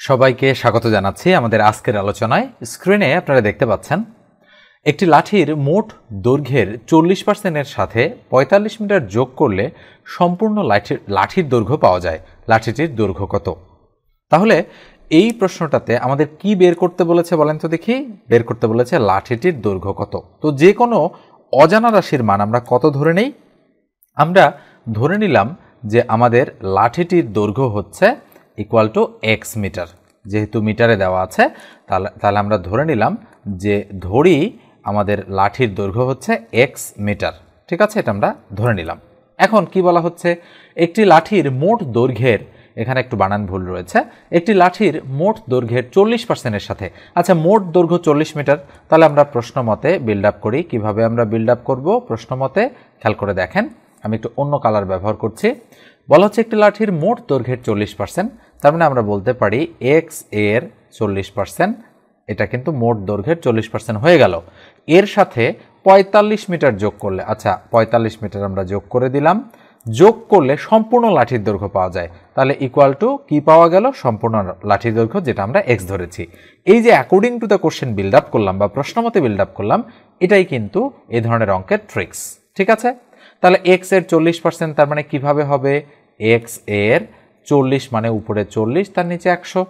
সবাইকে স্বাগত জানাচ্ছি আমাদের আজকের আলোচনায়। স্ক্রিনে আপনারা দেখতে পাচ্ছেন একটি লাঠির মোট দৈর্ঘ্যের 40%-এর সাথে 45 মিটার যোগ করলে সম্পূর্ণ লাঠির দৈর্ঘ্য পাওয়া যায়। লাঠিটির দৈর্ঘ্য কত? তাহলে এই প্রশ্নটাতে আমাদের কি বের করতে বলেছে বলেন তো দেখি। বের করতে বলেছে লাঠিটির দৈর্ঘ্য কত। তো যে কোনো অজানা রাশির মান আমরা কত ধরে নেই? আমরা ধরে নিলাম যে আমাদের লাঠিটির দৈর্ঘ্য হচ্ছে ইকুয়াল টু এক্স মিটার। যেহেতু মিটারে দেওয়া আছে তাহলে আমরা ধরে নিলাম যে ধরি আমাদের লাঠির দৈর্ঘ্য হচ্ছে এক্স মিটার। ঠিক আছে, এটা আমরা ধরে নিলাম। এখন কি বলা হচ্ছে, একটি লাঠির মোট দৈর্ঘ্যের, এখানে একটু বানান ভুল রয়েছে, একটি লাঠির মোট দৈর্ঘ্যের 40%-এর সাথে, আচ্ছা মোট দৈর্ঘ্য 40 মিটার, তাহলে আমরা প্রশ্ন মতে বিল্ড আপ করি। কিভাবে আমরা বিল্ড আপ করবো প্রশ্ন মতে খেয়াল করে দেখেন। আমি একটু অন্য কালার ব্যবহার করছি। বলা হচ্ছে একটি লাঠির মোট দৈর্ঘ্যের 40%, তার মানে আমরা বলতে পারি এক্স এর 40%, এটা কিন্তু মোট দৈর্ঘ্যের 40% হয়ে গেল। এর সাথে 45 মিটার যোগ করলে, আচ্ছা 45 মিটার আমরা যোগ করে দিলাম, যোগ করলে সম্পূর্ণ লাঠির দৈর্ঘ্য পাওয়া যায়। তাহলে ইকুয়াল টু কি পাওয়া গেল? সম্পূর্ণ লাঠির দৈর্ঘ্য, যেটা আমরা এক্স ধরেছি। এই যে according to the question build up করলাম বা প্রশ্ন মতে বিল্ড আপ করলাম, এটাই কিন্তু এই ধরনের অঙ্কের ট্রিক্স। ঠিক আছে, তাহলে এক্স এর 40%, তার মানে কিভাবে হবে? এক্স এর 40 মানে উপরে 40, তার নিচে 100,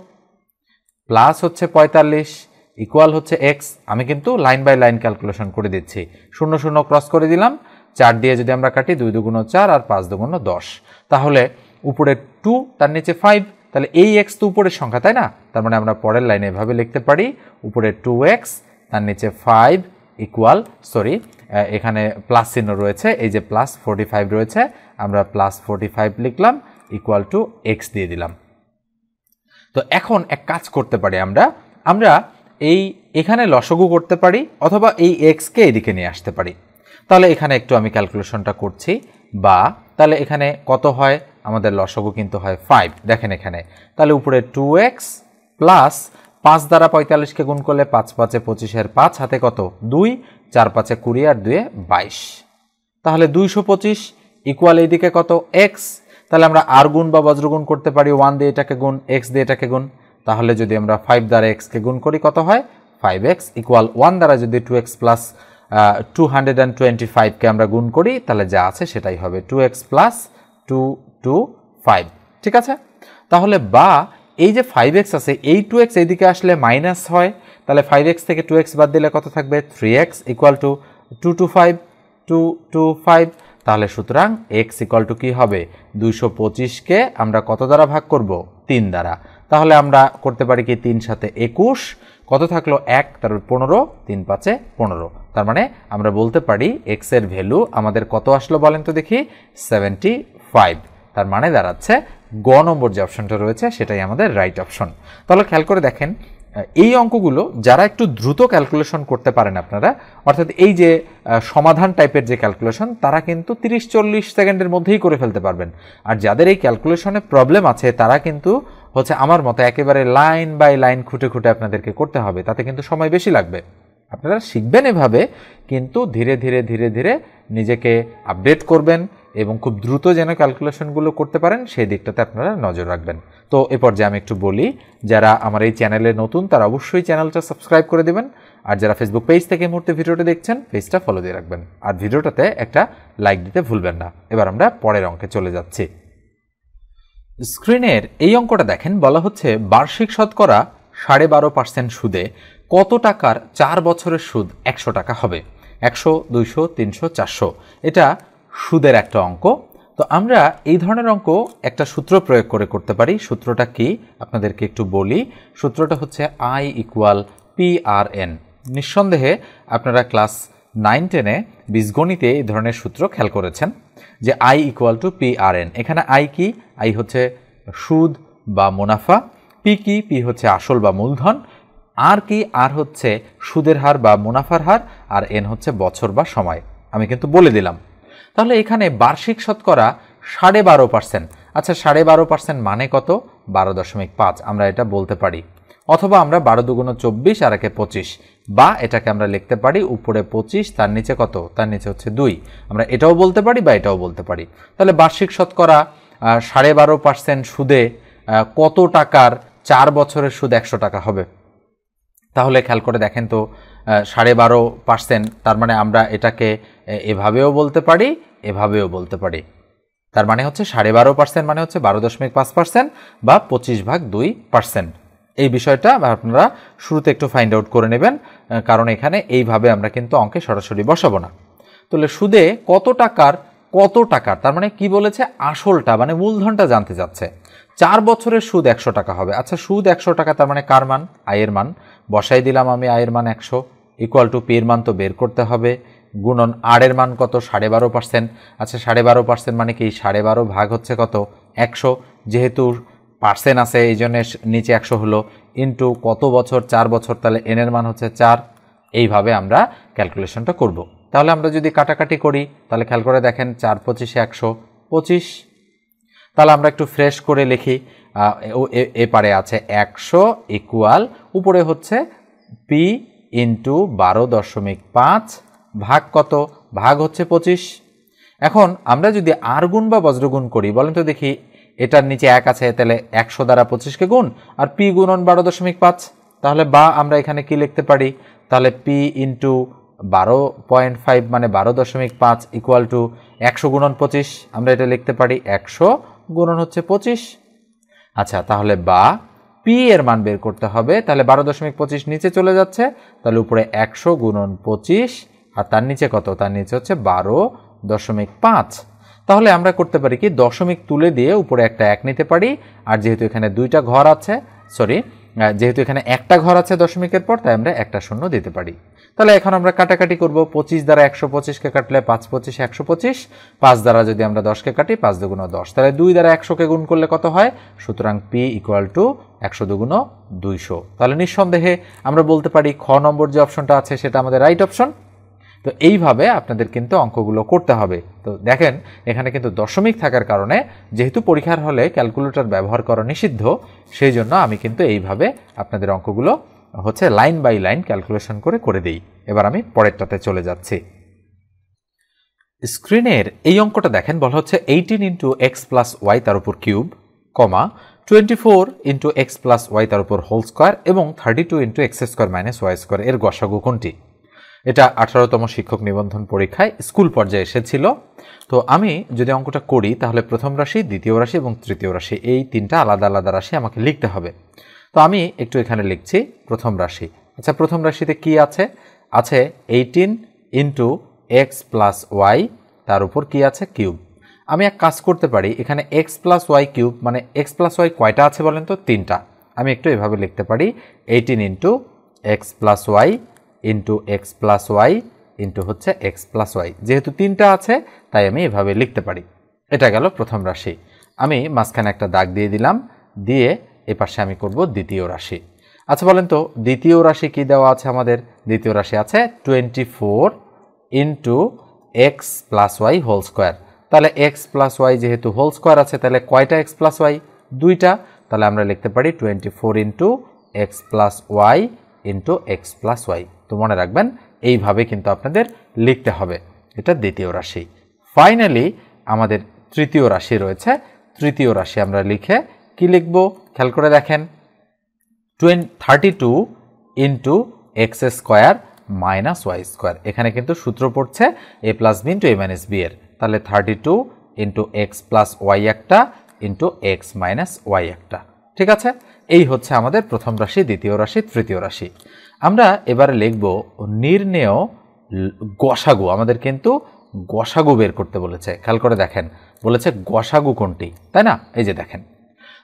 প্লাস হচ্ছে 45 ইকুয়াল হচ্ছে এক্স। আমি কিন্তু লাইন বাই লাইন ক্যালকুলেশন করে দিচ্ছি। 0 0 ক্রস করে দিলাম, 4 দিয়ে যদি আমরা কাটি 2 2 4 আর 5 2 10, তাহলে উপরে 2 তার নিচে 5, তাহলে এই এক্স তো উপরের সংখ্যা, তাই না? তার মানে আমরা পরের লাইনে এভাবে লিখতে পারি, উপরে 2x তার নিচে 5 ইকুয়াল, সরি এখানে প্লাস চিহ্ন রয়েছে, এই যে প্লাস 45 রয়েছে, আমরা প্লাস 45 লিখলাম ইকুয়াল টু এক্স দিয়ে দিলাম। তো এখন এক কাজ করতে পারি আমরা এখানে লসগু করতে পারি, অথবা এই এক্সকে এদিকে নিয়ে আসতে পারি। তাহলে এখানে একটু আমি ক্যালকুলেশনটা করছি, বা তাহলে এখানে কত হয়? আমাদের লসগু কিন্তু হয় 5। দেখেন এখানে, তাহলে উপরে 2x প্লাস 5 দ্বারা 45কে গুণ করলে 5 5 25, 5 হাতে কত? 2, 4 5 20 আর 2 22, তাহলে 225 ইকুয়াল এইদিকে কত? এক্স। তাহলে আমরা আর গুণ বা বজ্রগুণ করতে পারি, 1 দিয়ে এটাকে গুণ, এক্স দিয়ে এটাকে গুণ। তাহলে যদি আমরা 5 দ্বারা এক্সকে গুণ করি কত হয়? 5x ইকুয়াল 1 দ্বারা যদি 2x প্লাস 225কে আমরা গুণ করি, তাহলে যা আছে সেটাই হবে 2x প্লাস 225। ঠিক আছে, তাহলে বা এই যে 5x আছে, এই 2x এইদিকে আসলে মাইনাস হয়, তাহলে 5x থেকে 2x বাদ দিলে কত থাকবে? 3x equal to 225। তাহলে সুতরাং x ইকুয়াল টু কি হবে? 225কে আমরা কত দ্বারা ভাগ করব? 3 দ্বারা। তাহলে আমরা করতে পারি কি, 3 সাথে 21, কত থাকলো? 1, তারপর 15, 3 5 15। তার মানে আমরা বলতে পারি x এর ভ্যালু আমাদের কত আসলো বলেন তো দেখি? 75। তার মানে দাঁড়াচ্ছে গ নম্বর যে অপশনটা রয়েছে সেটাই আমাদের রাইট অপশন। তাহলে খেয়াল করে দেখেন, এই অঙ্কগুলো যারা একটু দ্রুত ক্যালকুলেশন করতে পারেন আপনারা, অর্থাৎ এই যে সমাধান টাইপের যে ক্যালকুলেশন, তারা কিন্তু 30-40 সেকেন্ডের মধ্যেই করে ফেলতে পারবেন। আর যাদের এই ক্যালকুলেশনে প্রবলেম আছে, তারা কিন্তু হচ্ছে আমার মতো একেবারে লাইন বাই লাইন খুঁটে খুঁটে আপনাদেরকে করতে হবে, তাতে কিন্তু সময় বেশি লাগবে। আপনারা শিখবেন এভাবে, কিন্তু ধীরে ধীরে ধীরে ধীরে নিজেকে আপডেট করবেন এবং খুব দ্রুত যেন ক্যালকুলেশনগুলো করতে পারেন সেই দিকটাতে আপনারা নজর রাখবেন। তো এ পর্যায়ে আমি একটু বলি, যারা আমার এই চ্যানেলে নতুন তারা অবশ্যই চ্যানেলটা সাবস্ক্রাইব করে দেবেন, আর যারা ফেসবুক পেজ থেকে মুহূর্তে ভিডিওটা দেখছেন পেজটা ফলো দিয়ে রাখবেন, আর ভিডিওটাতে একটা লাইক দিতে ভুলবেন না। এবার আমরা পরের অঙ্কে চলে যাচ্ছি। স্ক্রিনের এই অঙ্কটা দেখেন, বলা হচ্ছে বার্ষিক শতকরা 12.5% সুদে কত টাকার 4 বছরের সুদ 100 টাকা হবে? 100, 200, 300, 400, এটা সুদের একটা অঙ্ক। তো আমরা এই ধরনের অঙ্ক একটা সূত্র প্রয়োগ করে করতে পারি। সূত্রটা কি আপনাদেরকে একটু বলি। সূত্রটা হচ্ছে I ইকুয়াল PRN। নিঃসন্দেহে আপনারা ক্লাস 9-10-এ বীজগণিতে এই ধরনের সূত্র খেয়াল করেছেন যে I ইকুয়াল টু PRN। এখানে I কি? I হচ্ছে সুদ বা মুনাফা, P কি? P হচ্ছে আসল বা মূলধন, আর কি? আর হচ্ছে সুদের হার বা মুনাফার হার, আর N হচ্ছে বছর বা সময়। আমি কিন্তু বলে দিলাম। তাহলে এখানে বার্ষিক শতকরা 12.5%। আচ্ছা 12.5% মানে কত? 12.5 আমরা এটা বলতে পারি, অথবা আমরা 12 2 24 আর 1 25, বা এটাকে আমরা লিখতে পারি উপরে 25 তার নিচে কত? তার নিচে হচ্ছে 2। আমরা এটাও বলতে পারি বা এটাও বলতে পারি। তাহলে বার্ষিক শতকরা 12.5% সুদে কত টাকার 4 বছরের সুদ 100 টাকা হবে। তাহলে খেয়াল করে দেখেন তো 12.5%, তার মানে আমরা এটাকে এভাবেও বলতে পারি, এভাবেও বলতে পারি। তার মানে হচ্ছে 12.5% মানে হচ্ছে 12.5% বা 25/2%। এই বিষয়টা আপনারা শুরুতে একটু ফাইন্ড আউট করে নেবেন, কারণ এখানে এইভাবে আমরা কিন্তু অঙ্কে সরাসরি বসাবো না। তাহলে সুদে কত টাকার তার মানে কি বলেছে, আসলটা মানে মূলধনটা জানতে চাচ্ছে। 4 বছরের সুদ 100 টাকা হবে। আচ্ছা, সুদ 100 টাকা, তার মানে কার মান? আয়ের মান। বসাই দিলাম আমি আয়ের মান 100 ইকুয়াল টু পি এর মান তো বের করতে হবে, গুণন আর এর মান কত? 12.5%। আচ্ছা, 12.5% মানে কি? 12.5 ভাগ হচ্ছে কত? 100। যেহেতু পার্সেন্ট আছে এই জন্য নিচে 100 হলো, ইন্টু কত বছর? 4 বছর, তাহলে এন এর মান হচ্ছে 4। এইভাবে আমরা ক্যালকুলেশনটা করব। তাহলে আমরা যদি কাটাকাটি করি তাহলে খেয়াল করে দেখেন 4 25 125। তাহলে আমরা একটু ফ্রেশ করে লিখি, এপারে আছে 100 ইকুয়াল উপরে হচ্ছে পি ইন্টু 12.5 ভাগ কত? ভাগ হচ্ছে 25। এখন আমরা যদি আর গুণ বা বজ্রগুণ করি, বলেন তো দেখি, এটার নিচে 1 আছে, তাহলে 100 দ্বারা 25কে গুণ আর পি গুণন 12.5। তাহলে বা আমরা এখানে কি লিখতে পারি? তাহলে পি ইন্টু 12.5 মানে 12.5 ইকুয়াল টু 100 গুণন 25। আমরা এটা লিখতে পারি 100 গুণন হচ্ছে 25। আচ্ছা, তাহলে বা পি এর মান বের করতে হবে। তাহলে 12.25 নিচে চলে যাচ্ছে, তাহলে উপরে 100 গুণন 25 আর তার নিচে কত? তার নিচে হচ্ছে 12.5। তাহলে আমরা করতে পারি কি, দশমিক তুলে দিয়ে উপরে একটা 1 নিতে পারি। আর যেহেতু এখানে দুইটা ঘর আছে, যেহেতু এখানে একটা ঘর আছে দশমিকের পর, তাই আমরা একটা শূন্য দিতে পারি। তাহলে এখন আমরা কাটাকাটি করব। 25 দ্বারা 125কে কাটলে 5 25 125, 5 দ্বারা যদি আমরা 10কে কাটি 5 দুগুণ 10, তাহলে 2 দ্বারা 100কে গুণ করলে কত হয়? সুতরাং পি ইকুয়াল টু 100 দুগুণ 200। তাহলে নিঃসন্দেহে আমরা বলতে পারি খ নম্বর যে অপশনটা আছে সেটা আমাদের রাইট অপশন। তো এইভাবে আপনাদের কিন্তু অঙ্কগুলো করতে হবে। তো দেখেন এখানে কিন্তু দশমিক থাকার কারণে, যেহেতু পরীক্ষার হলে ক্যালকুলেটর ব্যবহার করা নিষিদ্ধ, সেই জন্য আমি কিন্তু এইভাবে আপনাদের অঙ্কগুলো হচ্ছে লাইন বাই লাইন ক্যালকুলেশন করে দিই। এবার আমি পরেরটাতে চলে যাচ্ছি। স্ক্রিনের এই অঙ্কটা দেখেন, বলা হচ্ছে 18 ইন্টু এক্স প্লাস ওয়াই তার উপর কিউব, কমা 24 ইন্টু এক্স প্লাস ওয়াই তার উপর হোল স্কোয়ার এবং 32 into x square minus y square এর গসাগু কোনটি? এটা 18তম শিক্ষক নিবন্ধন পরীক্ষায় স্কুল পর্যায়ে এসেছিল। তো আমি যদি অঙ্কটা করি তাহলে প্রথম রাশি, দ্বিতীয় রাশি এবং তৃতীয় রাশি, এই তিনটা আলাদা আলাদা রাশি আমাকে লিখতে হবে। তো আমি একটু এখানে লিখছি প্রথম রাশি। আচ্ছা, প্রথম রাশিতে কি আছে? আছে 18 ইন্টু এক্স প্লাস ওয়াই তার উপর কি আছে? কিউব। আমি এক কাজ করতে পারি, এখানে এক্স প্লাস ওয়াই কিউব মানে এক্স প্লাস ওয়াই কয়টা আছে বলেন তো? 3টা। আমি একটু এভাবে লিখতে পারি 18 into x plus y into x plus y into হচ্ছে এক্স প্লাস ওয়াই। যেহেতু 3টা আছে তাই আমি এভাবে লিখতে পারি। এটা গেল প্রথম রাশি। আমি মাঝখানে একটা দাগ দিয়ে দিলাম, দিয়ে এপাশে আমি করব দ্বিতীয় রাশি। আচ্ছা বলেন তো দ্বিতীয় রাশি কি দেওয়া আছে আমাদের? দ্বিতীয় রাশি আছে 24 into x plus y whole square. তাহলে এক্স প্লাস ওয়াই যেহেতু হোল স্কোয়ার আছে, তাহলে কয়টা এক্স প্লাস ওয়াই? 2টা। তাহলে আমরা লিখতে পারি 24 into x plus y into x plus y. তো মনে রাখবেন এইভাবে কিন্তু আপনাদের লিখতে হবে। এটা দ্বিতীয় রাশি। ফাইনালি আমাদের তৃতীয় রাশি রয়েছে। তৃতীয় রাশি আমরা লিখে কি লিখব? খেয়াল করে দেখেন 32 into x square minus y square. এখানে কিন্তু সূত্র পড়ছে a plus B into A minus b এর। তাহলে 32 ইন্টু এক্স প্লাস ওয়াই একটা ইন্টু এক্স মাইনাস ওয়াই একটা। ঠিক আছে, এই হচ্ছে আমাদের প্রথম রাশি, দ্বিতীয় রাশি, তৃতীয় রাশি। আমরা এবারে লিখব নির্ণেয় গসাগু। আমাদের কিন্তু গসাগু বের করতে বলেছে। খেয়াল করে দেখেন বলেছে গসাগু কোনটি, তাই না? এই যে দেখেন,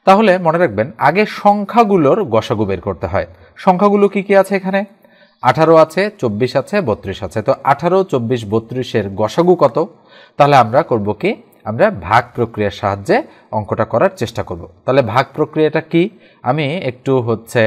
তাহলে মনে রাখবেন আগে সংখ্যাগুলোর গসাগু বের করতে হয়। সংখ্যাগুলো কি কি আছে এখানে? 18 আছে, 24 আছে, 32 আছে। তো 18 24 32-এর গসাগু কত? তাহলে আমরা করব কি, আমরা ভাগ প্রক্রিয়ার সাহায্যে অঙ্কটা করার চেষ্টা করব। তাহলে ভাগ প্রক্রিয়াটা কি আমি একটু হচ্ছে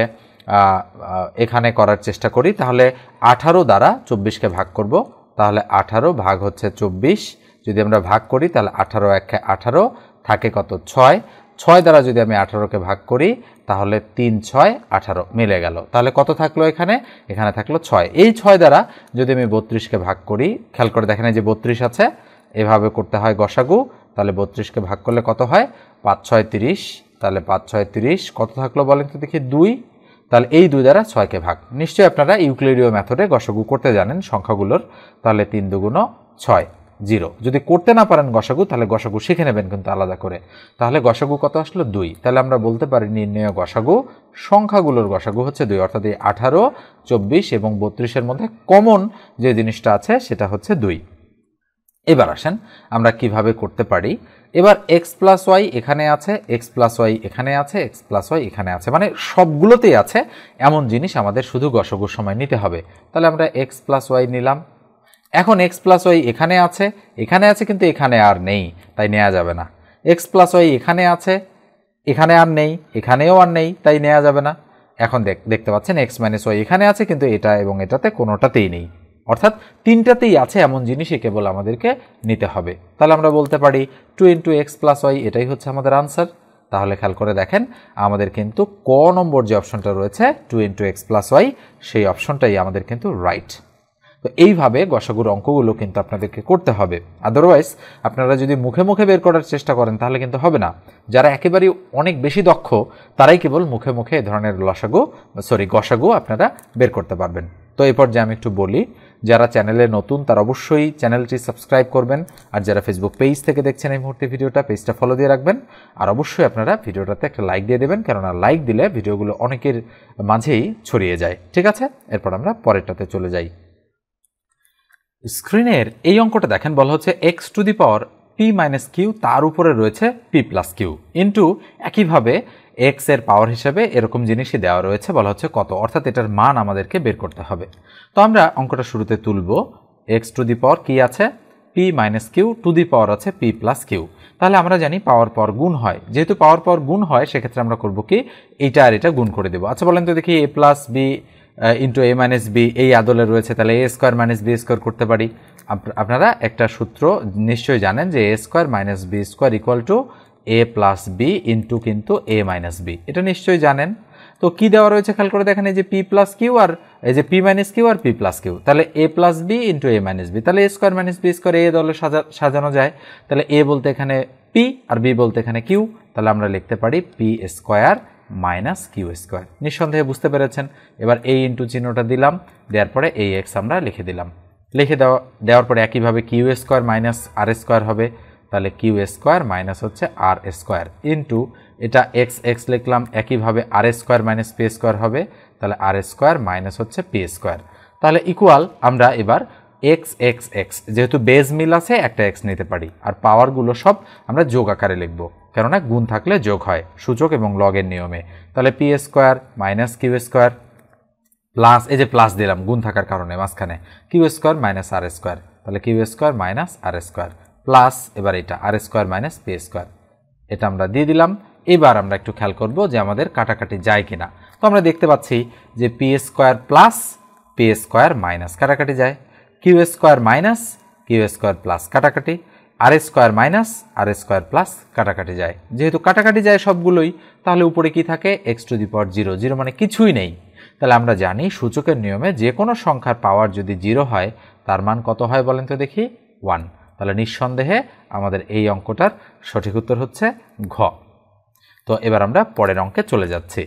এখানে করার চেষ্টা করি। তাহলে 18 দ্বারা 24কে ভাগ করব। তাহলে 18 ভাগ হচ্ছে 24 যদি আমরা ভাগ করি তাহলে 18 1 18 থাকে কত? 6। 6 দ্বারা যদি আমি 18কে ভাগ করি তাহলে 3 6 18 মিলে গেল। তাহলে কত থাকলো এখানে? এখানে থাকলো 6। এই 6 দ্বারা যদি আমি 32কে ভাগ করি, খেয়াল করে দেখেন যে 32 আছে, এভাবে করতে হয় গসাগু। তাহলে 32কে ভাগ করলে কত হয়? 5 6 30 তাহলে 5 6 30 কত থাকলো বলেন তো দেখি 2, তাহলে এই 2 দ্বারা 6কে ভাগ। নিশ্চয়ই আপনারা ইউক্লিডীয় মেথডে গসাগু করতে জানেন সংখ্যাগুলোর, তাহলে 3 দুগুণ 6 0। যদি করতে না পারেন গসাগু তাহলে গসাগু শিখে নেবেন কিন্তু আলাদা করে। তাহলে গসাগু কত আসলো 2, তাহলে আমরা বলতে পারি নির্ণেয় গসাগু সংখ্যাগুলোর গসাগু হচ্ছে 2, অর্থাৎ এই 18 24 এবং 32-এর মধ্যে কমন যে জিনিসটা আছে সেটা হচ্ছে 2। এবার আসেন আমরা কিভাবে করতে পারি। এবার x প্লাস ওয়াই এখানে আছে, x প্লাস ওয়াই এখানে আছে, x প্লাস ওয়াই এখানে আছে, মানে সবগুলোতেই আছে এমন জিনিস আমাদের শুধু গসাগুর সময় নিতে হবে। তাহলে আমরা x প্লাস ওয়াই নিলাম। এখন x প্লাস ওয়াই এখানে আছে কিন্তু এখানে আর নেই, তাই নেওয়া যাবে না। x প্লাস ওয়াই এখানে আছে, এখানে আর নেই, এখানেও আর নেই, তাই নেওয়া যাবে না। এখন দেখতে পাচ্ছেন x মাইনাস ওয়াই এখানে আছে কিন্তু এটা এবং এটাতে কোনোটাতেই নেই, অর্থাৎ তিনটাতেই আছে এমন জিনিসই কেবল আমাদেরকে নিতে হবে। তাহলে আমরা বলতে পারি 2 ইন্টু এক্স প্লাস ওয়াই, এটাই হচ্ছে আমাদের আনসার। তাহলে খেয়াল করে দেখেন আমাদের কিন্তু ক নম্বর যে অপশনটা রয়েছে 2 ইন্টু এক্স প্লাস ওয়াই, সেই অপশনটাই আমাদের কিন্তু রাইট। তো এইভাবে গসাগুর অঙ্কগুলো কিন্তু আপনাদেরকে করতে হবে, আদারওয়াইজ আপনারা যদি মুখে মুখে বের করার চেষ্টা করেন তাহলে কিন্তু হবে না। যারা একেবারেই অনেক বেশি দক্ষ তারাই কেবল মুখে মুখে এ ধরনের গসাগু আপনারা বের করতে পারবেন। তো এই পর্যায়ে আমি একটু বলি, যারা চ্যানেলে নতুন তারা অবশ্যই চ্যানেলটি সাবস্ক্রাইব করবেন, আর যারা ফেসবুক পেজ থেকে দেখছেন এই মুহূর্তে ভিডিওটা, পেজটা ফলো দিয়ে রাখবেন, আর অবশ্যই আপনারা ভিডিওটাতে একটা লাইক দিয়ে দেবেন, কেননা লাইক দিলে ভিডিওগুলো অনেকের মাঝেই ছড়িয়ে যায়। ঠিক আছে, এরপর আমরা পরেরটাতে চলে যাই। স্ক্রিনের এই অঙ্কটা দেখেন, বলা হচ্ছে x to the power p minus q, তার উপরে রয়েছে p প্লাস কিউ ইন্টু একইভাবে x এর পাওয়ার হিসেবে এরকম জিনিসই দেওয়া রয়েছে, বলা হচ্ছে কত, অর্থাৎ এটার মান আমাদেরকে বের করতে হবে। তো আমরা অঙ্কটা শুরুতে তুলব, x টু দি পাওয়ার কি আছে p minus Q, to the power আছে p প্লাস কিউ। তাহলে আমরা জানি পাওয়ার পর গুণ হয়, যেহেতু পাওয়ার পর গুণ হয় সেক্ষেত্রে আমরা করব কি এইটা আর এটা গুণ করে দেবো। আচ্ছা বলেন তো দেখি a plus B into A minus B এই আদলে রয়েছে, তাহলে A square minus B square করতে পারি। আপনারা একটা সূত্র নিশ্চয়ই জানেন যে A square minus B square equal to A plus B into কিন্তু এ মাইনাস বি, এটা নিশ্চয়ই জানেন। তো কি দেওয়া রয়েছে খেয়াল করে দেখেন, এই যে পি প্লাস কিউ আর এই যে P minus Q R P plus Q, তাহলে এ প্লাস বি ইন্টু এ মাইনাস বি, তাহলে A square minus B square এ দলে সাজানো যায়। তাহলে এ বলতে এখানে পি আর বি বলতে এখানে কিউ, তাহলে আমরা লিখতে পারি p square minus q square. নিঃসন্দেহে বুঝতে পেরেছেন। এবার এই ইন্টু চিহ্নটা দিলাম, দেওয়ার পরে এই এক্স আমরা লিখে দিলাম। দেওয়ার পরে একইভাবে Q square minus r square হবে, তাহলে কিউ স্কোয়ার মাইনাস হচ্ছে আর স্কোয়ার ইন্টু এটা এক্স এক্স লিখলাম, একইভাবে আর স্কোয়ার মাইনাস পি স্কোয়ার হবে, তাহলে আর স্কোয়ার মাইনাস হচ্ছে পি স্কোয়ার। তাহলে ইকুয়াল আমরা এবার এক্স এক্স এক্স, যেহেতু বেজ মিল আছে একটা এক্স নিতে পারি, আর পাওয়ারগুলো সব আমরা যোগ আকারে লিখব, কেননা গুণ থাকলে যোগ হয় সূচক এবং লগের নিয়মে। তাহলে p square minus q square plus, এই যে প্লাস দিলাম গুণ থাকার কারণে মাঝখানে, q square minus r square, তাহলে q square minus r square plus এবার এটা r square minus p square, এটা আমরা দিয়ে দিলাম। এবার আমরা একটু খেয়াল করব যে আমাদের কাটাকাটি যায় কিনা। তো আমরা দেখতে পাচ্ছি যে p square plus p square minus কাটাকাটি যায়, q square minus q square plus কাটাকাটি, r square minus r square plus কাটাকাটি যায়। যেহেতু কাটাকাটি যায় সবগুলোই, তাহলে উপরে কি থাকে x two the power zero, zero মানে কিছুই নেই। তাহলে আমরা জানি সূচকের নিয়মে যে কোনো সংখ্যার পাওয়ার যদি জিরো হয় তার মান কত হয় বলেন তো দেখি 1। তাহলে নিঃসন্দেহে আমাদের এই অঙ্কটার সঠিক উত্তর হচ্ছে ঘ। তো এবার আমরা পরের অঙ্কে চলে যাচ্ছি।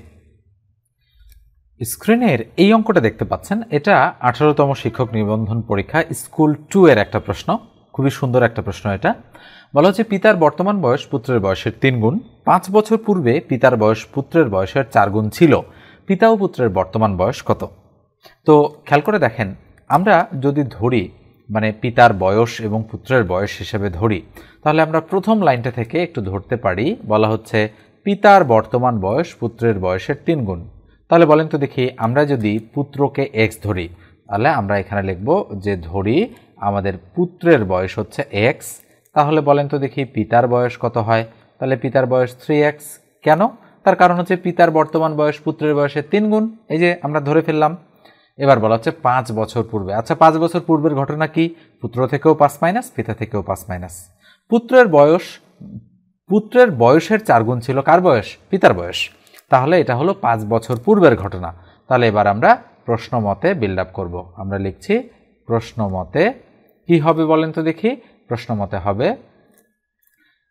স্ক্রিনের এই অঙ্কটা দেখতে পাচ্ছেন, এটা 18তম শিক্ষক নিবন্ধন পরীক্ষা স্কুল 2 এর একটা প্রশ্ন, খুবই সুন্দর একটা প্রশ্ন। এটা বলা হচ্ছে পিতার বর্তমান বয়স পুত্রের বয়সের 3 গুণ, 5 বছর পূর্বে পিতার বয়স পুত্রের বয়সের 4 গুণ ছিল, পিতা ও পুত্রের বর্তমান বয়স কত? তো খেয়াল করে দেখেন, আমরা যদি ধরি মানে পিতার বয়স এবং পুত্রের বয়স হিসেবে ধরি, তাহলে আমরা প্রথম লাইনটা থেকে একটু ধরতে পারি। বলা হচ্ছে পিতার বর্তমান বয়স পুত্রের বয়সের 3 গুণ। তাহলে বলেন তো দেখি, আমরা যদি পুত্রকে এক্স ধরি, তাহলে আমরা এখানে লিখব যে ধরি আমাদের পুত্রের বয়স হচ্ছে এক্স, তাহলে বলেন তো দেখি পিতার বয়স কত হয়? তাহলে পিতার বয়স 3x। কেন? তার কারণ হচ্ছে পিতার বর্তমান বয়স পুত্রের বয়সের 3 গুণ, এই যে আমরা ধরে ফেললাম। এবার বলা হচ্ছে 5 বছর পূর্বে। আচ্ছা 5 বছর পূর্বের ঘটনা কি? পুত্র থেকেও 5 মাইনাস, পিতা থেকেও 5 মাইনাস। পুত্রের বয়সের 4 গুণ ছিল কার বয়স? পিতার বয়স। তাহলে এটা হলো 5 বছর পূর্বের ঘটনা। তাহলে এবার আমরা প্রশ্ন মতে বিল্ড আপ করবো। আমরা লিখছি প্রশ্ন মতে কি হবে বলেন তো দেখি। প্রশ্ন মতে হবে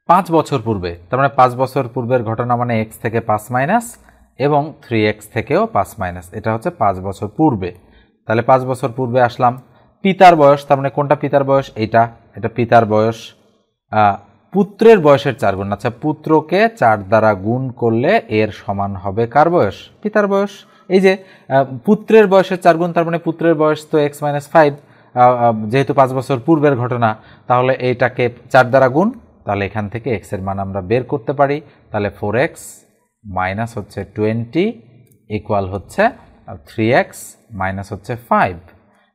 5 বছর পূর্বে, তার মানে 5 বছর পূর্বের ঘটনা মানে x থেকে 5 মাইনাস এবং 3x থেকেও 5 মাইনাস, এটা হচ্ছে 5 বছর পূর্বে। তাহলে 5 বছর পূর্বে আসলাম। পিতার বয়স, তার মানে কোনটা পিতার বয়স? এটা পিতার বয়স। পুত্রের বয়সের 4 গুণ, আচ্ছা পুত্রকে 4 দ্বারা গুণ করলে এর সমান হবে কার বয়স? পিতার বয়স। এই যে পুত্রের বয়সের 4 গুণ, তার মানে পুত্রের বয়স তো x মাইনাস 5, যেহেতু 5 বছর পূর্বের ঘটনা, তাহলে এইটাকে 4 দ্বারা গুণ, তাহলে এখান থেকে x এর মান আমরা বের করতে পারি। তাহলে 4x মাইনাস হচ্ছে 20 ইকুয়াল হচ্ছে 3x মাইনাস হচ্ছে 5।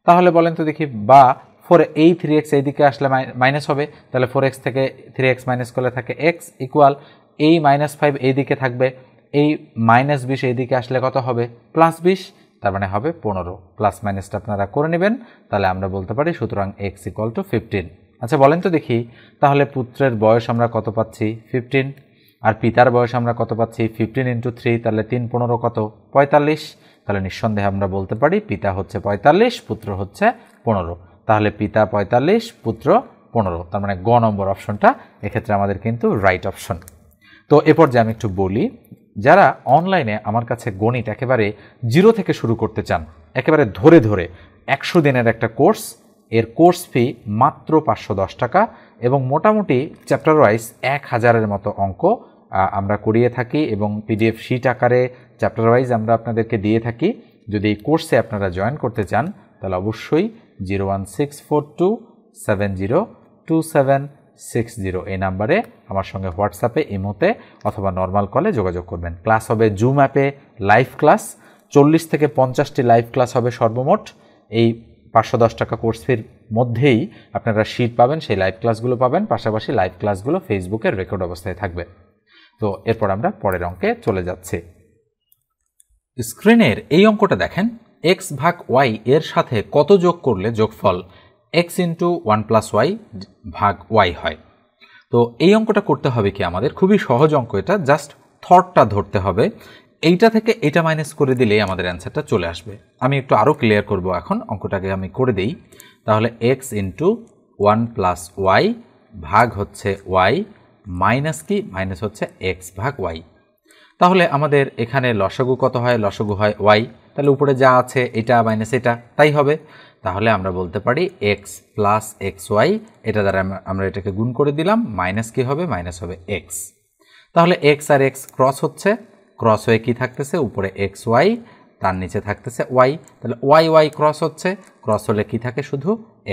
তাহলে বলেন তো দেখি, বা এই 3x এইদিকে আসলে মাইনাস হবে, তাহলে 4x থেকে 3x মাইনাস করলে থাকে x ইকুয়াল এই মাইনাস 5 এইদিকে থাকবে, এই মাইনাস 20 এইদিকে আসলে কত হবে? প্লাস 20, তার মানে হবে 15। প্লাস মাইনাসটা আপনারা করে নেবেন, তাহলে আমরা বলতে পারি সুতরাং x ইকুয়াল টু 15। আচ্ছা বলেন তো দেখি, তাহলে পুত্রের বয়স আমরা কত পাচ্ছি? 15। আর পিতার বয়স আমরা কত পাচ্ছি? 15 ইন্টু 3, তাহলে 3 15 কত? 45। তাহলে নিঃসন্দেহে আমরা বলতে পারি পিতা হচ্ছে 45, পুত্র হচ্ছে 15। তাহলে পিতা 45, পুত্র 15, তার মানে গ নম্বর অপশনটা এক্ষেত্রে আমাদের কিন্তু রাইট অপশন। তো এরপর যে আমি একটু বলি, যারা অনলাইনে আমার কাছে গণিত একেবারে জিরো থেকে শুরু করতে চান, একেবারে ধরে ধরে 100 দিনের একটা কোর্স, এর কোর্স ফি মাত্র 510 টাকা এবং মোটামুটি চ্যাপ্টার ওয়াইজ 1000-এর মতো অঙ্ক আমরা করিয়ে থাকি এবং পিডিএফ শিট আকারে চ্যাপ্টার ওয়াইজ আমরা আপনাদেরকে দিয়ে থাকি। যদি এই কোর্সে আপনারা জয়েন করতে চান তাহলে অবশ্যই 01642702760 এই নাম্বারে আমার সঙ্গে হোয়াটসঅ্যাপে, ইমোতে অথবা নর্মাল কলে যোগাযোগ করবেন। ক্লাস হবে জুম অ্যাপে লাইভ ক্লাস, 40 থেকে 50টি লাইভ ক্লাস হবে সর্বমোট। এই 510 টাকা কোর্স ফির মধ্যেই আপনারা শিট পাবেন, সেই লাইভ ক্লাসগুলো পাবেন, পাশাপাশি লাইভ ক্লাসগুলো ফেসবুকের রেকর্ড অবস্থায় থাকবে। তো এরপর আমরা পরের অঙ্কে চলে যাচ্ছি। স্ক্রিনের এই অঙ্কটা দেখেন, x ভাগ y এর সাথে কত যোগ করলে যোগফল x ইন্টু 1 প্লাস y ভাগ y হয়। তো এই অঙ্কটা করতে হবে কি আমাদের, খুবই সহজ অঙ্ক, এটা জাস্ট থটটা ধরতে হবে। এইটা থেকে এটা মাইনাস করে দিলেই আমাদের অ্যান্সারটা চলে আসবে। আমি একটু আরও ক্লিয়ার করব, এখন অঙ্কটাকে আমি করে দেই। তাহলে x ইন্টু 1 প্লাস y ভাগ হচ্ছে y মাইনাস কি? মাইনাস হচ্ছে x ভাগ y। তাহলে আমাদের এখানে লসাগু কত হয়? লসাগু হয় y, তাহলে উপরে যা আছে এটা মাইনাস এটা তাই হবে। তাহলে আমরা বলতে পারি x প্লাস xy, এটা দ্বারা আমরা এটাকে গুণ করে দিলাম, মাইনাস কি হবে? মাইনাস হবে x। তাহলে x আর x ক্রস হচ্ছে, ক্রস হয়ে কি থাকতেছে? উপরে xy, তার নিচে থাকতেছে y, তাহলে y ক্রস হচ্ছে, ক্রস হলে কি থাকে? শুধু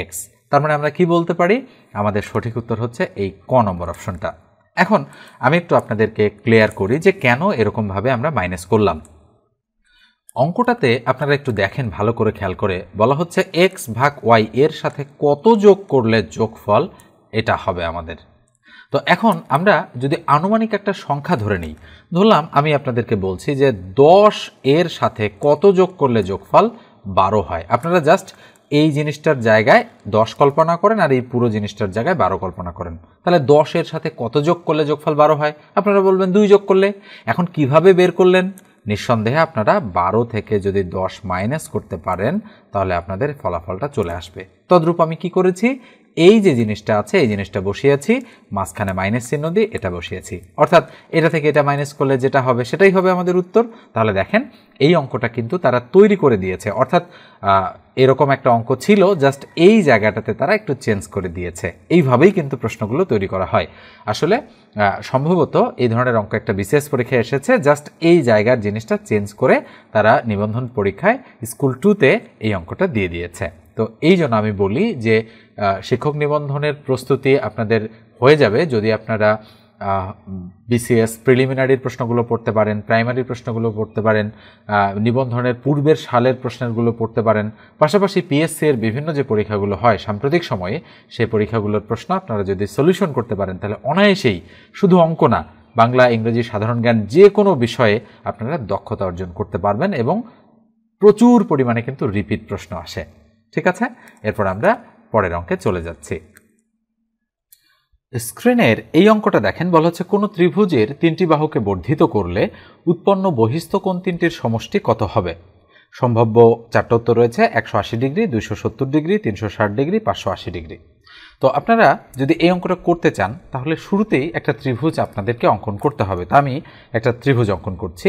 x। তার মানে আমরা কি বলতে পারি? আমাদের সঠিক উত্তর হচ্ছে এই ক নম্বর অপশনটা। এখন আমি একটু আপনাদেরকে ক্লিয়ার করি যে কেন এরকমভাবে আমরা মাইনাস করলাম। অঙ্কটাতে আপনারা একটু দেখেন ভালো করে, খেয়াল করে বলা হচ্ছে x ভাগ y এর সাথে কত যোগ করলে যোগফল এটা হবে আমাদের। তো এখন আমরা যদি আনুমানিক একটা সংখ্যা ধরে নিই, ধরলাম আমি আপনাদেরকে বলছি যে 10 এর সাথে কত যোগ করলে যোগফল 12 হয়। আপনারা জাস্ট এই জিনিসটার জায়গায় 10 কল্পনা করেন আর এই পুরো জিনিসটার জায়গায় 12 কল্পনা করেন। তাহলে 10 এর সাথে কত যোগ করলে যোগফল 12 হয়? আপনারা বলবেন 2 যোগ করলে। এখন কিভাবে বের করলেন? নিঃসন্দেহে আপনারা 12 থেকে যদি 10 মাইনাস করতে পারেন তাহলে আপনাদের ফলাফলটা চলে আসবে। তদ্রূপ আমি কি করেছি, এই যে জিনিসটা আছে এই জিনিসটা বসিয়েছি, মাঝখানে মাইনাস চিহ্ন দিয়ে এটা বসিয়েছি, অর্থাৎ এটা থেকে এটা মাইনাস করলে যেটা হবে সেটাই হবে আমাদের উত্তর। তাহলে দেখেন এই অঙ্কটা কিন্তু তারা তৈরি করে দিয়েছে, অর্থাৎ এরকম একটা অঙ্ক ছিল, জাস্ট এই জায়গাটাতে তারা একটু চেঞ্জ করে দিয়েছে। এইভাবেই কিন্তু প্রশ্নগুলো তৈরি করা হয়। আসলে সম্ভবত এই ধরনের অঙ্ক একটা বিশেষ পরীক্ষায় এসেছে, জাস্ট এই জায়গার জিনিসটা চেঞ্জ করে তারা নিবন্ধন পরীক্ষায় স্কুল 2-তে এই অঙ্কটা দিয়ে দিয়েছে। তো এই জন্য আমি বলি যে শিক্ষক নিবন্ধনের প্রস্তুতি আপনাদের হয়ে যাবে যদি আপনারা বিসিএস প্রিলিমিনারির প্রশ্নগুলো পড়তে পারেন, প্রাইমারি প্রশ্নগুলো পড়তে পারেন, নিবন্ধনের পূর্বের সালের প্রশ্নগুলো পড়তে পারেন, পাশাপাশি পিএসসি এর বিভিন্ন যে পরীক্ষাগুলো হয় সাম্প্রতিক সময়ে সেই পরীক্ষাগুলোর প্রশ্ন আপনারা যদি সলিউশন করতে পারেন তাহলে অনায়াসেই শুধু অঙ্ক না, বাংলা, ইংরেজি, সাধারণ জ্ঞান যে কোনো বিষয়ে আপনারা দক্ষতা অর্জন করতে পারবেন এবং প্রচুর পরিমাণে কিন্তু রিপিট প্রশ্ন আসে। ঠিক আছে, এরপর আমরা পরের অঙ্কে চলে যাচ্ছি। স্ক্রিনের এই অঙ্কটা দেখেন, বলা হচ্ছে কোনো ত্রিভুজের 3টি বাহুকে বর্ধিত করলে উৎপন্ন বহিস্থ কোণ 3টির সমষ্টি কত হবে। সম্ভাব্য 4টা উত্তর রয়েছে, 180 ডিগ্রি, 270 ডিগ্রি, 360 ডিগ্রি, 580 ডিগ্রি। তো আপনারা যদি এই অঙ্কটা করতে চান তাহলে শুরুতেই একটা ত্রিভুজ আপনাদেরকে অঙ্কন করতে হবে। তো আমি একটা ত্রিভুজ অঙ্কন করছি।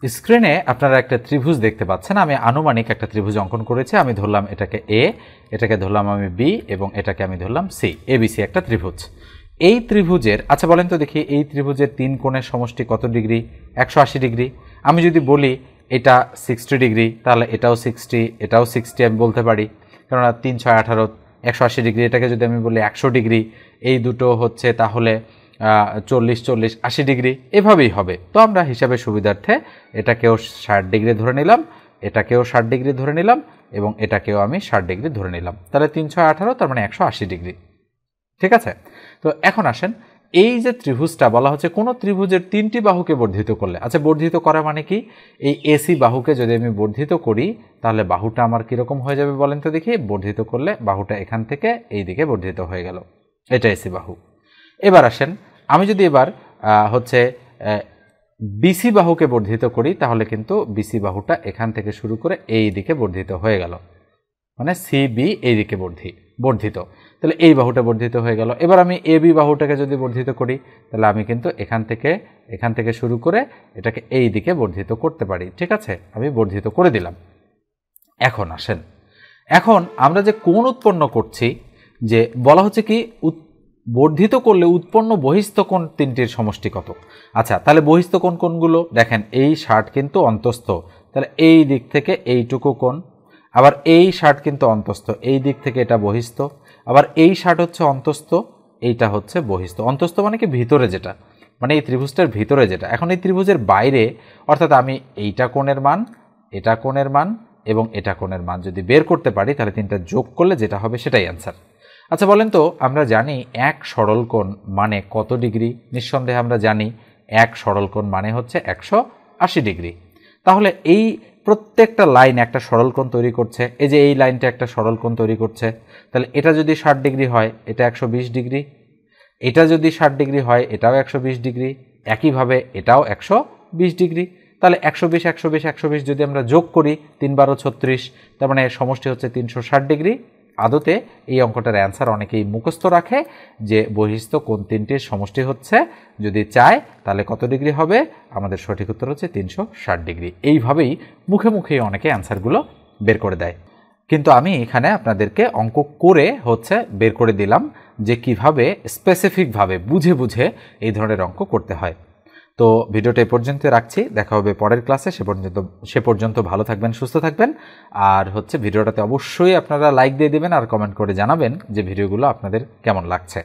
স্ক্রিনে আপনারা একটা ত্রিভুজ দেখতে পাচ্ছেন। আমি আনুমানিক একটা ত্রিভুজ অঙ্কন করেছি। আমি ধরলাম এটাকে এ, এটাকে ধরলাম আমি বি এবং এটাকে আমি ধরলাম সি। এবিসি একটা ত্রিভুজ। এই ত্রিভুজের আচ্ছা বলেন তো দেখি, এই ত্রিভুজের 3 কোণের সমষ্টি কত ডিগ্রি? 180 ডিগ্রি। আমি যদি বলি এটা 60 ডিগ্রি, তাহলে এটাও 60, এটাও 60 আমি বলতে পারি, কেননা 3 6 18 180 ডিগ্রি। এটাকে যদি আমি বলি 100 ডিগ্রি, এই দুটো হচ্ছে তাহলে 40 40 80 ডিগ্রি, এভাবেই হবে। তো আমরা হিসাবে সুবিধার্থে এটাকেও 60 ডিগ্রি ধরে নিলাম, এটাকেও 60 ডিগ্রি ধরে নিলাম এবং এটাকেও আমি 60 ডিগ্রি ধরে নিলাম। তাহলে 3 6 18 তার মানে 180 ডিগ্রি। ঠিক আছে। তো এখন আসেন, এই যে ত্রিভুজটা বলা হচ্ছে কোন ত্রিভুজের 3টি বাহুকে বর্ধিত করলে। আচ্ছা বর্ধিত করা মানে কি? এই এসি বাহুকে যদি আমি বর্ধিত করি তাহলে বাহুটা আমার কিরকম হয়ে যাবে বলেন তো দেখি। বর্ধিত করলে বাহুটা এখান থেকে এই দিকে বর্ধিত হয়ে গেল, এটা এসি বাহু। এবার আসেন, আমি যদি এবার হচ্ছে বিসি বাহুকে বর্ধিত করি তাহলে কিন্তু বিসি বাহুটা এখান থেকে শুরু করে এই দিকে বর্ধিত হয়ে গেল, মানে সিবি এই দিকে বর্ধিত। তাহলে এই বাহুটা বর্ধিত হয়ে গেল। এবার আমি এবি বাহুটাকে যদি বর্ধিত করি তাহলে আমি কিন্তু এখান থেকে শুরু করে এটাকে এই দিকে বর্ধিত করতে পারি। ঠিক আছে, আমি বর্ধিত করে দিলাম। এখন আসেন, এখন আমরা যে কোণ উৎপন্ন করছি, যে বলা হচ্ছে কি বর্ধিত করলে উৎপন্ন বহিস্থ কোণ 3টির সমষ্টি কত। আচ্ছা তাহলে বহিস্থ কোণ কোনগুলো দেখেন, এই 60 কিন্তু অন্তস্থ, তাহলে এই দিক থেকে এইটুকু কোণ, আবার এই 60 কিন্তু অন্তস্থ, এই দিক থেকে এটা বহিস্থ, আবার এই 60 হচ্ছে অন্তস্থ, এইটা হচ্ছে বহিস্থ। অন্তস্থ মানে কি ভিতরে যেটা, মানে এই ত্রিভুজটার ভিতরে যেটা। এখন এই ত্রিভুজের বাইরে, অর্থাৎ আমি এইটা কোণের মান, এটা কোণের মান এবং এটা কোণের মান যদি বের করতে পারি তাহলে 3টা যোগ করলে যেটা হবে সেটাই অ্যান্সার। আচ্ছা বলেন তো, আমরা জানি এক সরল কোণ মানে কত ডিগ্রি? নিঃসন্দেহে আমরা জানি এক সরল কোণ মানে হচ্ছে 180 ডিগ্রি। তাহলে এই প্রত্যেকটা লাইন একটা সরল কোণ তৈরি করছে। এই যে এই লাইনটা একটা সরল কোণ তৈরি করছে, তাহলে এটা যদি 60 ডিগ্রি হয় এটা 120 ডিগ্রি, এটা যদি 60 ডিগ্রি হয় এটাও 120 ডিগ্রি, একইভাবে এটাও 120 ডিগ্রি। তাহলে 120 120 120 যদি আমরা যোগ করি 3 12 36, তার মানে সমষ্টি হচ্ছে 360 ডিগ্রি। আদতে এই অঙ্কটার অ্যান্সার অনেকেই মুখস্থ রাখে যে বহিস্থ কোণ 3টির সমষ্টি হচ্ছে, যদি চায় তাহলে কত ডিগ্রি হবে? আমাদের সঠিক উত্তর হচ্ছে 360 ডিগ্রি। এইভাবেই মুখে মুখেই অনেকে অ্যান্সারগুলো বের করে দেয়। কিন্তু আমি এখানে আপনাদেরকে অঙ্ক করে হচ্ছে বের করে দিলাম যে কিভাবে স্পেসিফিকভাবে বুঝে বুঝে এই ধরনের অঙ্ক করতে হয়। তো ভিডিওটা এই পর্যন্ত রাখছি, দেখা হবে পরের ক্লাসে। সে পর্যন্ত ভালো থাকবেন, সুস্থ থাকবেন। আর হচ্ছে ভিডিওটাতে অবশ্যই আপনারা লাইক দিয়ে দেবেন আর কমেন্ট করে জানাবেন যে ভিডিওগুলো আপনাদের কেমন লাগছে।